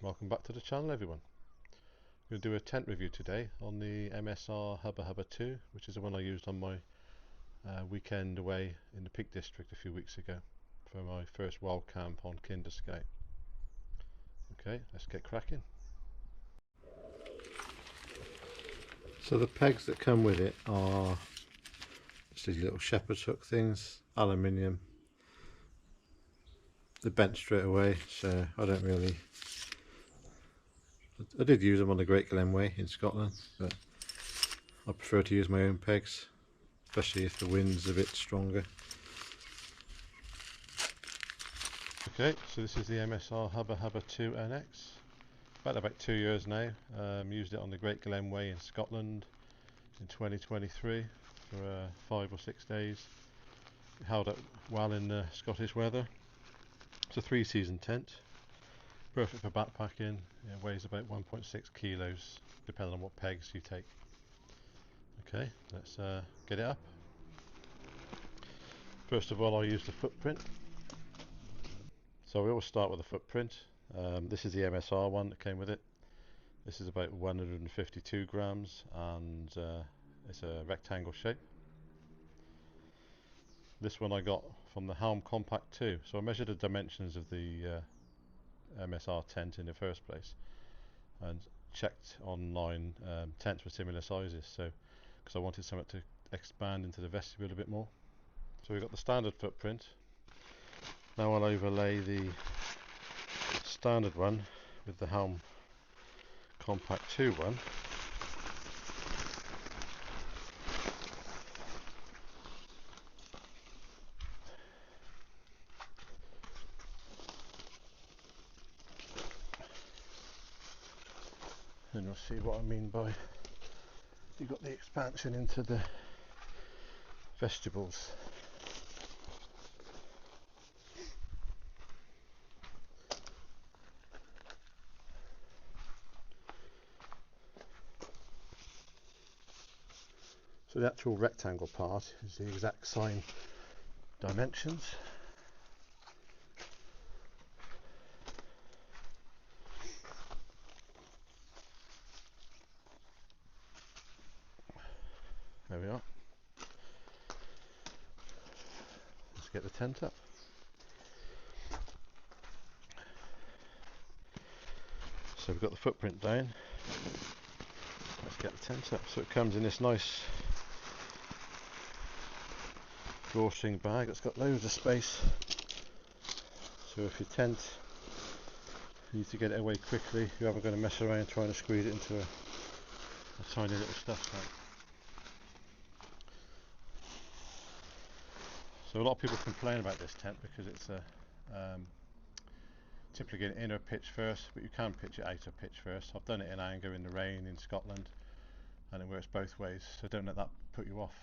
Welcome back to the channel, everyone. I'm going to do a tent review today on the MSR Hubba Hubba 2, which is the one I used on my weekend away in the Peak District a few weeks ago for my first wild camp on Kinder Scout. Okay, let's get cracking. So the pegs that come with it are just these little shepherd's hook things, aluminium. They're bent straight away, so I don't really. I did use them on the Great Glen Way in Scotland, but I prefer to use my own pegs, especially if the wind's a bit stronger. Okay, so this is the MSR Hubba Hubba 2 NX. About 2 years now. Used it on the Great Glen Way in Scotland in 2023 for 5 or 6 days. It held up well in the Scottish weather. It's a 3-season tent. Perfect for backpacking. It weighs about 1.6 kilos depending on what pegs you take. Okay, let's get it up. First of all, I'll use the footprint. So we always start with the footprint. This is the MSR one that came with it. This is about 152 grams and it's a rectangle shape. This one I got from the Helm Compact 2. So I measured the dimensions of the MSR tent in the first place and checked online tents with similar sizes, so because I wanted something to expand into the vestibule a bit more. So we've got the standard footprint. Now I'll overlay the standard one with the Helm Compact 2 one. And you'll see what I mean by you've got the expansion into the vestibules. So the actual rectangle part is the exact same dimensions. There we are. Let's get the tent up. So we've got the footprint down. Let's get the tent up. So it comes in this nice drawstring bag. It's got loads of space. So if your tent, you need to get it away quickly, you haven't got to mess around trying to squeeze it into a tiny little stuff sack. So a lot of people complain about this tent because it's a typically an inner pitch first, but you can pitch it outer pitch first. I've done it in anger in the rain in Scotland and it works both ways, so don't let that put you off.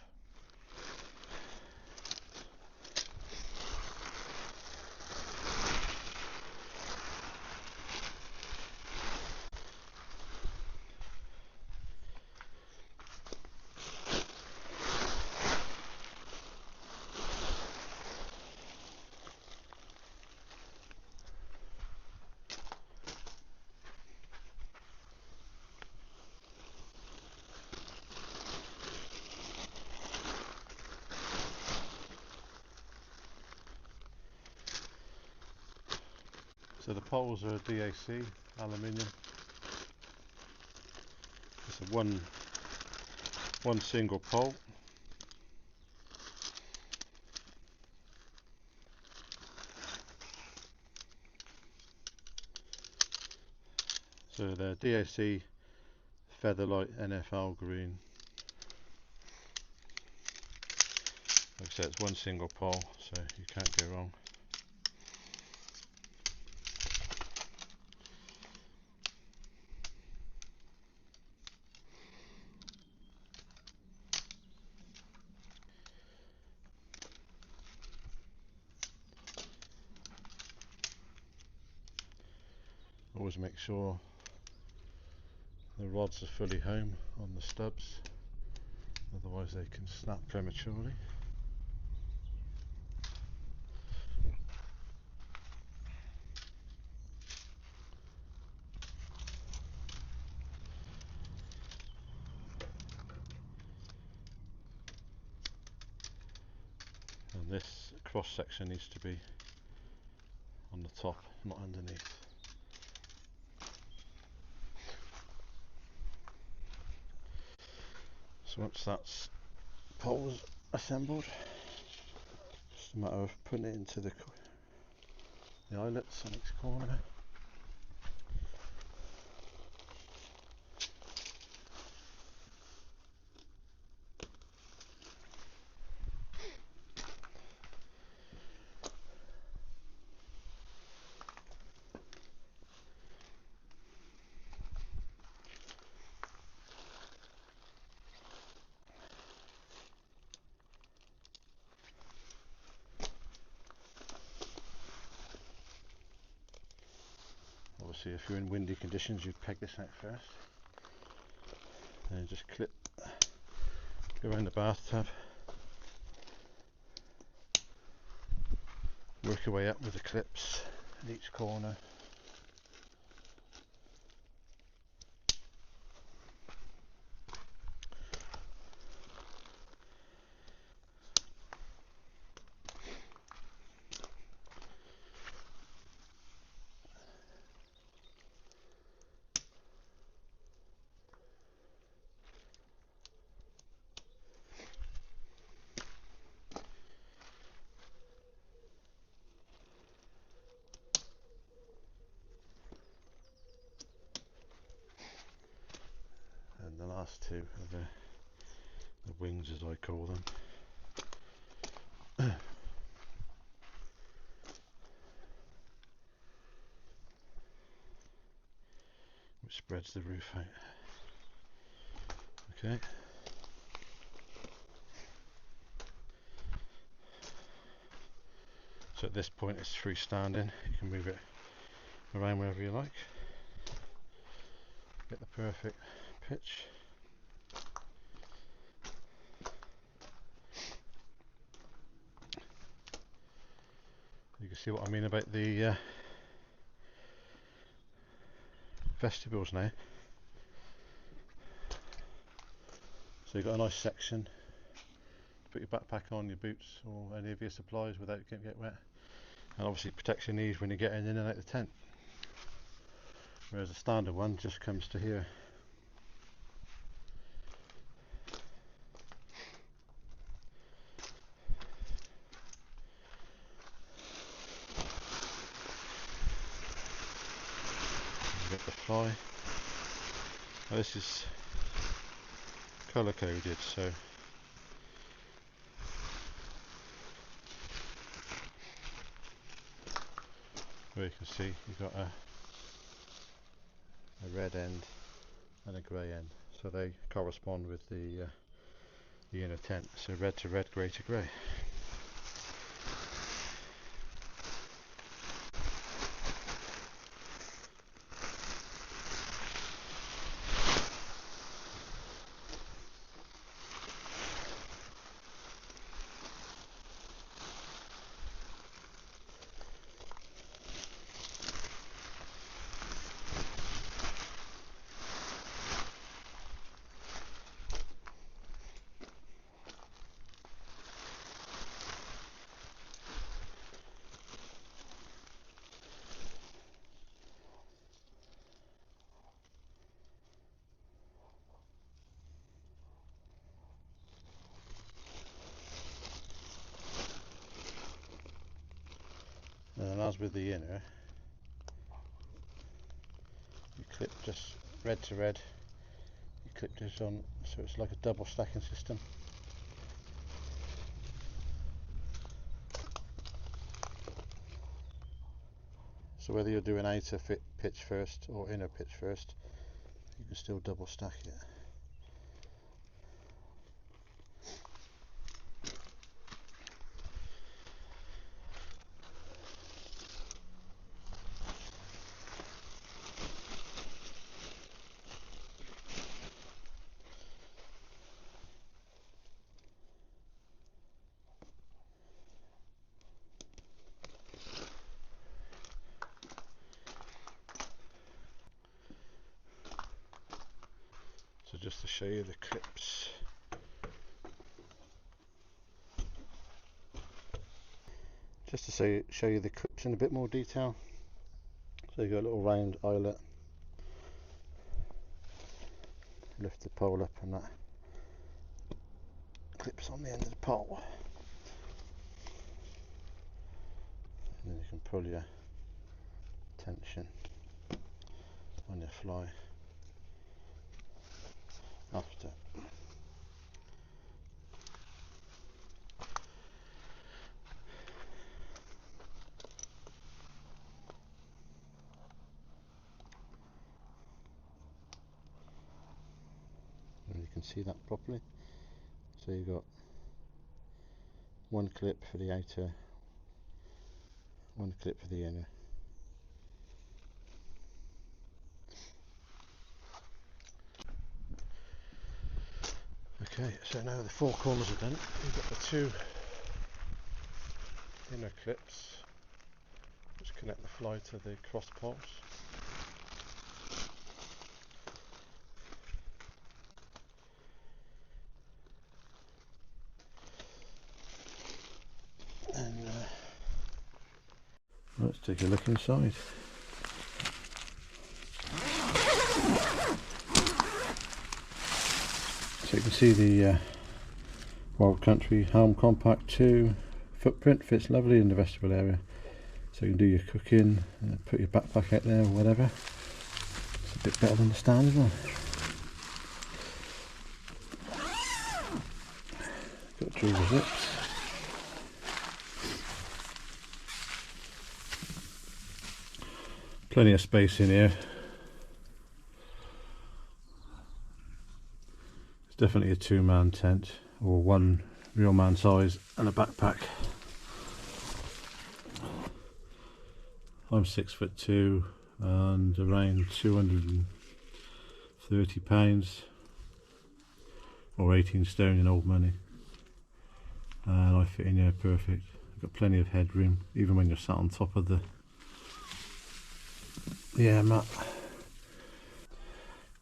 So the poles are DAC, aluminium. It's a one single pole. So they're DAC Featherlight NFL green. Like I said, it's one single pole, so you can't go wrong. Always make sure the rods are fully home on the stubs, otherwise they can snap prematurely. And this cross section needs to be on the top, not underneath. So once that's poles assembled, just a matter of putting it into the eyelets on each corner. Obviously if you're in windy conditions you'd peg this out first, then just clip, go around the bathtub, work your way up with the clips at each corner. And the last two are the wings, as I call them. Which spreads the roof out. Okay. So at this point it's freestanding, you can move it around wherever you like. Get the perfect pitch. You can see what I mean about the vestibules now. So you've got a nice section to put your backpack on, your boots or any of your supplies without it getting wet, and obviously protects your knees when you're getting in and out of the tent, whereas the standard one just comes to here. You get the fly. Now this is colour coded, so where you can see you've got a red end and a grey end, so they correspond with the inner tent. So red to red, grey to grey. And as with the inner, you clip just red to red, you clip this on so it's like a double stacking system. So whether you're doing outer pitch first or inner pitch first, you can still double stack it. So just to show you the clips, Just to show you the clips in a bit more detail. So you've got a little round eyelet, lift the pole up and that clips on the end of the pole, and then you can pull your tension on your fly after. And you can see that properly. So you've got one clip for the outer, one clip for the inner. Okay, so now the four corners are done, you've got the two inner clips which connect the fly to the cross poles. And let's take a look inside. So you can see the Wild Country Helm Compact 2 footprint fits lovely in the vestibule area. So you can do your cooking, put your backpack out there or whatever. It's a bit better than the stand, isn't it? Got dual zips. Plenty of space in here. It's definitely a two-man tent, or one real man size and a backpack. I'm 6'2" and around 230 pounds, or 18 stone in old money, and I fit in here perfect. I've got plenty of headroom, even when you're sat on top of the air mat.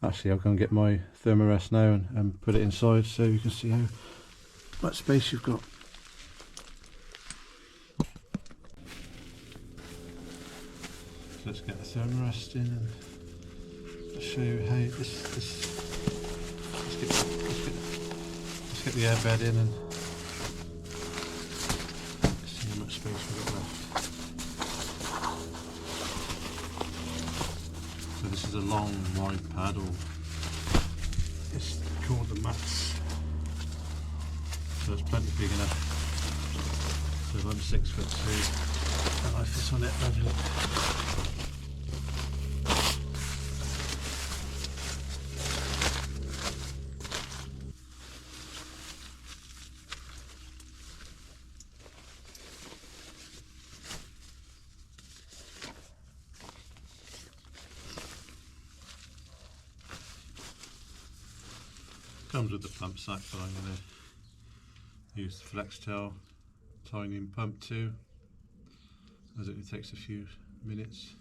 Actually, I'll go and get my thermarest now and put it inside so you can see how much space you've got. So let's get the thermarest in and show you how let's get the airbed in and see how much space we've got left. So this is a long wide paddle. It's called the Max. So it's plenty big enough. So I'm 6'2", and I fit on it lovely. Comes with the pump sack, but I'm going to use the flex tail tiny pump too, as it only takes a few minutes.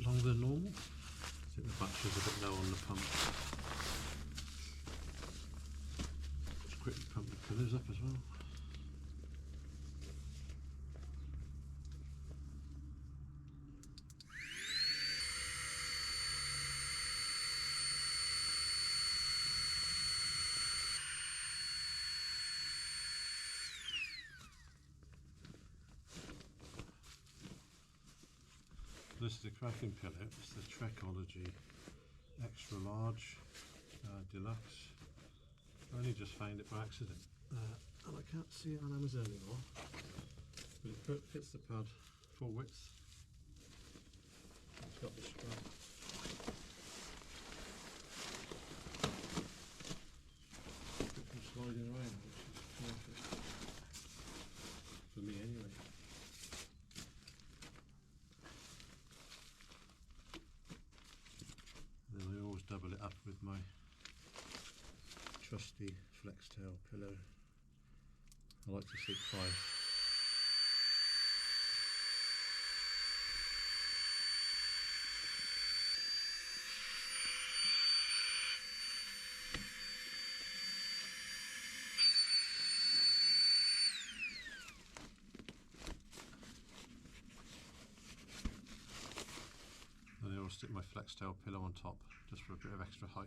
Longer than normal. I think the battery's a bit low on the pump. Just quickly pump the pillars up as well. This is the cracking pillow. It's the Trekology Extra Large Deluxe. I only just found it by accident. and I can't see it on Amazon anymore, but it fits the pad full width. It's got the strap. Good for sliding around, which is perfect for me anyway. Then I always double it up with my trusty flex tail pillow. I like to sleep 5. And I always stick my flex tail pillow on top just for a bit of extra height.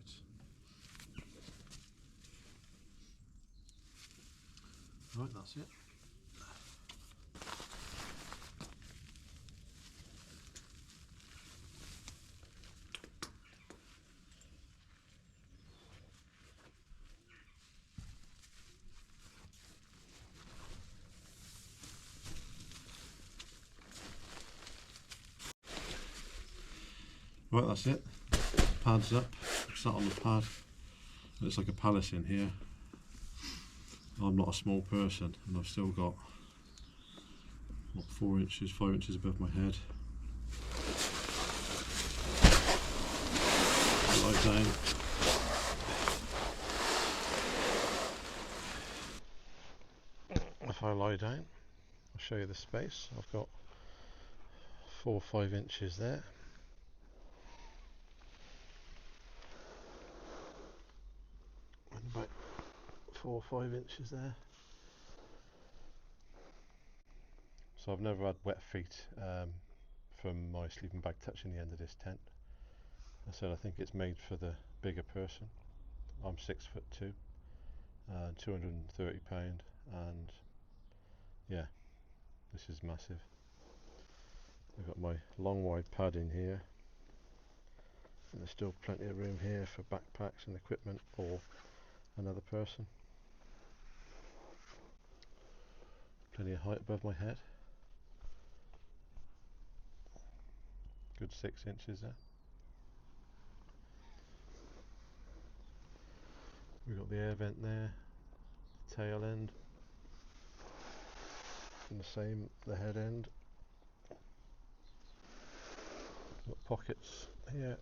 Right, that's it. Right, that's it. Pad's up, sat on the pad. It's like a palace in here. I'm not a small person and I've still got what, 4 inches, 5 inches above my head. I lie down. If I lie down, I'll show you the space. I've got 4 or 5 inches there. And about 4 or 5 inches there. So I've never had wet feet from my sleeping bag touching the end of this tent. I said I think it's made for the bigger person. I'm 6'2", 230 pound, and yeah, this is massive. I've got my long wide pad in here, and there's still plenty of room here for backpacks and equipment or another person. Plenty of height above my head. Good 6 inches there. We've got the air vent there, the tail end, and the same, the head end. Got pockets here.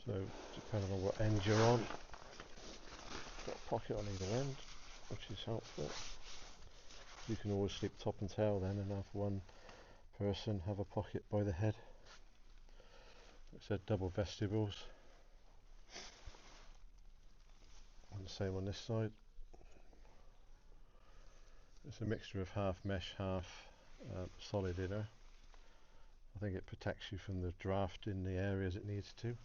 So depending on what end you're on, got a pocket on either end, which is helpful. You can always sleep top and tail then and have one person have a pocket by the head. It said double vestibules. And the same on this side. It's a mixture of half mesh, half solid inner. I think it protects you from the draft in the areas it needs to.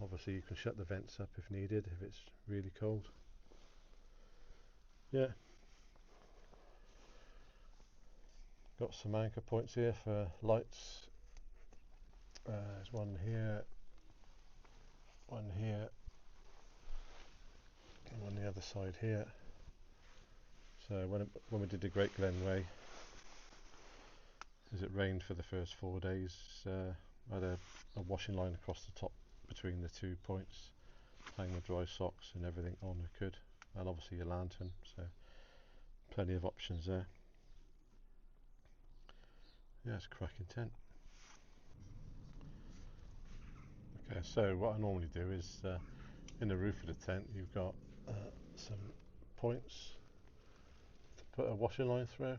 Obviously you can shut the vents up if needed, if it's really cold. Yeah. Got some anchor points here for lights. There's one here, and one the other side here. So when we did the Great Glen Way, as it rained for the first 4 days, I had a washing line across the top between the 2 points, hang my dry socks and everything on I could, and obviously a lantern, so plenty of options there. Yeah, it's a cracking tent. Okay, so what I normally do is in the roof of the tent you've got some points to put a washing line through.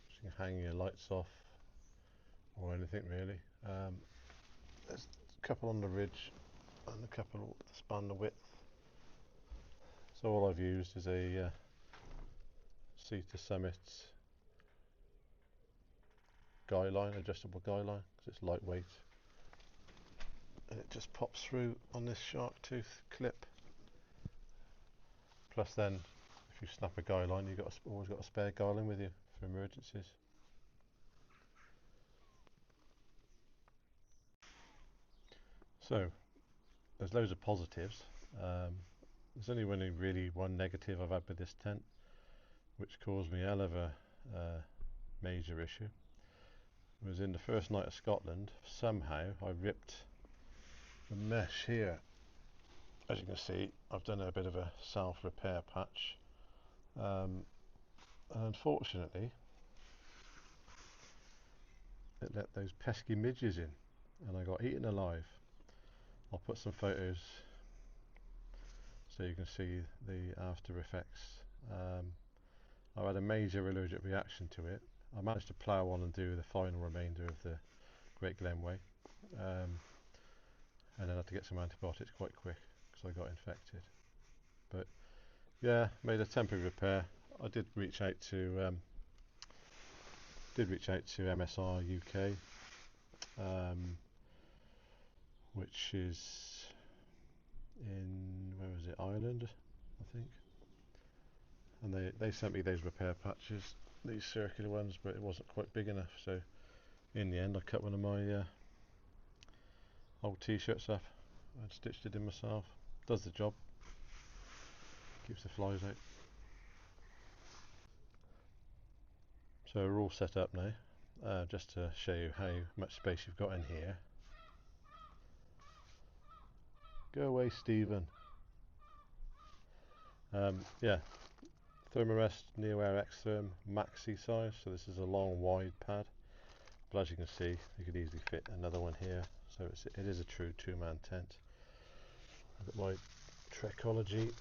So you can hang your lights off or anything really. There's a couple on the ridge and a couple to span the width. So all I've used is a Sea to Summit guy line, adjustable guy line, because it's lightweight. And it just pops through on this shark tooth clip. Plus then, if you snap a guy line, you've always got a spare guy line with you for emergencies. So, there's loads of positives. There's only really one negative I've had with this tent, which caused me a hell of a major issue. It was in the first night of Scotland. Somehow I ripped the mesh here. As you can see, I've done a bit of a self-repair patch, and unfortunately it let those pesky midges in and I got eaten alive. I'll put some photos so you can see the after effects. I had a major allergic reaction to it. I managed to plough on and do the final remainder of the Great Glen Way, and then I had to get some antibiotics quite quick because I got infected. But yeah, made a temporary repair. I did reach out to MSR UK, which is in, where is it, Ireland, I think. And they sent me those repair patches, these circular ones, but it wasn't quite big enough, so in the end I cut one of my old t-shirts up and stitched it in myself. Does the job, keeps the flies out. So we're all set up now, just to show you how much space you've got in here. Go away, Stephen. Yeah, Thermarest NeoAir X-Therm Maxi size, so this is a long wide pad, but as you can see you could easily fit another one here, so it is a true two-man tent. I've got my Trekology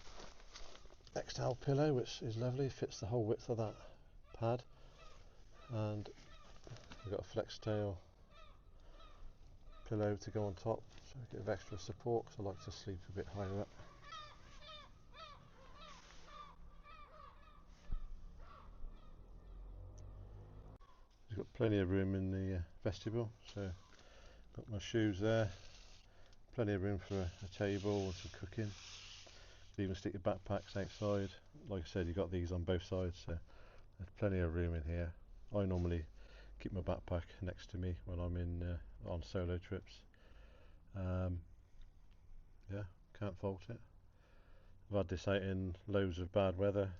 XL pillow, which is lovely, fits the whole width of that pad, and I've got a flex tail pillow to go on top, so I get a bit of extra support because I like to sleep a bit higher up. I've got plenty of room in the vestibule, so got my shoes there, plenty of room for a table and some cooking. You can even stick your backpacks outside. Like I said, you've got these on both sides, so there's plenty of room in here. I normally keep my backpack next to me when I'm in on solo trips. Yeah, can't fault it. I've had this out in loads of bad weather.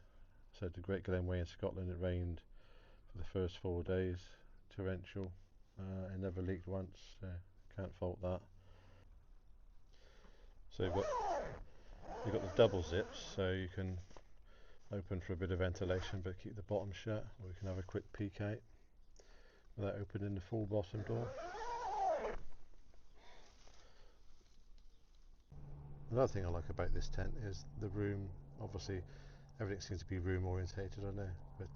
So the Great Glen Way in Scotland, it rained for the first 4 days, torrential. It never leaked once, so can't fault that. So you've got the double zips, so you can open for a bit of ventilation but keep the bottom shut, or you can have a quick peek out without opening the full bottom door. Another thing I like about this tent is the room. Obviously everything seems to be room orientated on there, but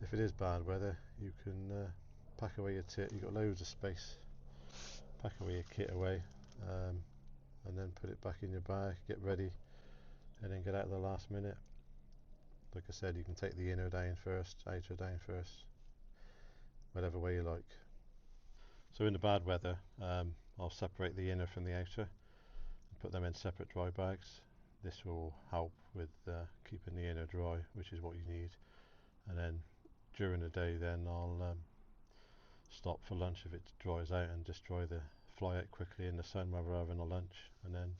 if it is bad weather you can pack away your kit. You've got loads of space, pack away your kit away, and then put it back in your bag, get ready, and then get out at the last minute. Like I said, you can take the inner down first, outer down first, whatever way you like. So in the bad weather, I'll separate the inner from the outer and put them in separate dry bags. This will help with keeping the inner dry, which is what you need. And then during the day, then I'll stop for lunch if it dries out and just dry the fly out quickly in the sun while we're having a lunch, and then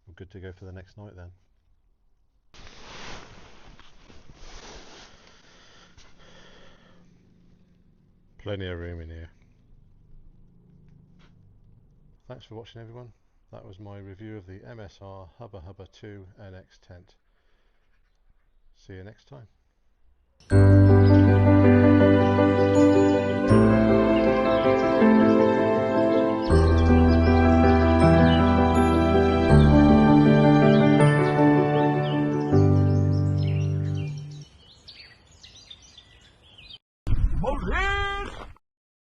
we're good to go for the next night then. Plenty of room in here. Thanks for watching, everyone. That was my review of the MSR Hubba Hubba 2 NX tent. See you next time.